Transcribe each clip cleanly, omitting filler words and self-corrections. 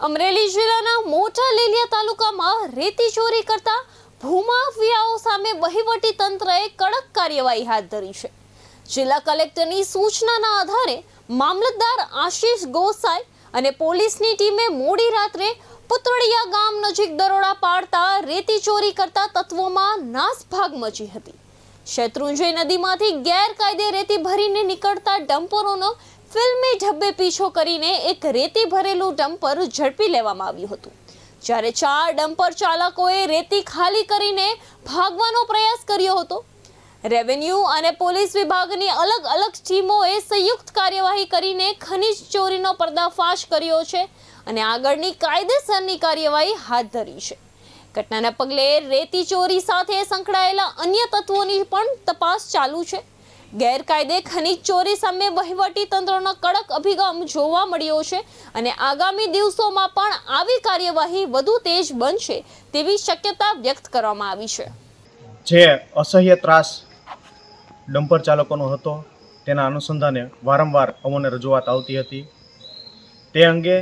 અમરેલી જિલ્લાના મોટા લીલિયા તાલુકામાં રેતી ચોરી કરતા ભૂમાફિયાઓ સામે વહીવટી તંત્રએ કડક કાર્યવાહી હાથ ધરી છે। જિલ્લા કલેક્ટરની સૂચનાના આધારે મામલતદાર આશીષ ગોસાઈ અને પોલીસની ટીમે મોડી રાત્રે પુતળિયા ગામ નજીક દરોડા પાડતા રેતી ચોરી કરતા તત્વોમાં નાસભાગ મચી હતી। શેત્રુંજય નદીમાંથી ગેરકાયદે રેતી ભરીને નીકળતા ડમ્પરોનો ફિલ્મી ઢબ્બે પીછો કરીને એક રેતી ભરેલું ડમ્પર ઝડપી લેવામાં આવ્યું હતું, જ્યારે 4 ડમ્પર ચાલકોએ રેતી ખાલી કરીને ભાગવાનો પ્રયાસ કર્યો હતો। રેવન્યુ અને પોલીસ વિભાગની અલગ અલગ ટીમોએ સંયુક્ત કાર્યવાહી કરીને ખનીજ ચોરીનો પર્દાફાશ કર્યો છે અને આગળની કાયદેસરની કાર્યવાહી હાથ ધરી છે। ઘટનાના પગલે રેતી ચોરી સાથે સંકળાયેલા અન્ય તત્વોની પણ તપાસ ચાલુ છે। ગેરકાયદે ખનીજ ચોરી સામે વહીવટી તંત્રનો કડક અભિગમ જોવા મળ્યો છે અને આગામી દિવસોમાં પણ આવી કાર્યવાહી વધુ તેજ બનશે તેવી શક્યતા વ્યક્ત કરવામાં આવી છે। જે અસહ્ય ત્રાસ ડમ્પર ચાલકોનો હતો તેના અનુસંધાને વારંવાર અમોને રજૂઆત આવતી હતી। તે અંગે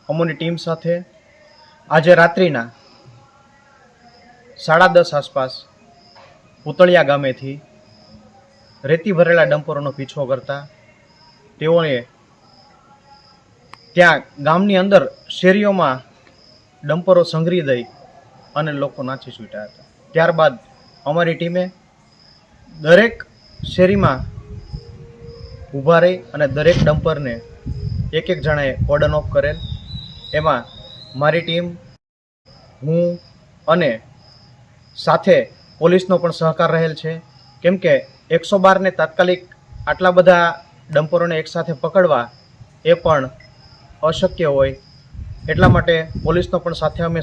અમોની ટીમ સાથે આજે રાત્રિના 10:30 આસપાસ પુતળિયા ગામેથી રેતી ભરેલા ડમ્પરોનો પીછો કરતા તેઓએ ત્યાં ગામની અંદર શેરીઓમાં ડમ્પરો સંઘરી દઈ અને લોકો નાચી છૂટ્યા હતા। ત્યારબાદ અમારી ટીમે દરેક શેરીમાં ઊભા રહી અને દરેક ડમ્પરને એક જણાએ કોર્ડન ઓફ કરેલ। એમાં મારી ટીમ, હું અને સાથે પોલીસનો પણ સહકાર રહેલ છે, કેમ કે 112ને તાત્કાલિક આટલા બધા ડમ્પરોને એકસાથે પકડવા એ પણ અશક્ય હોય, એટલા માટે પોલીસનો પણ સાથે અમે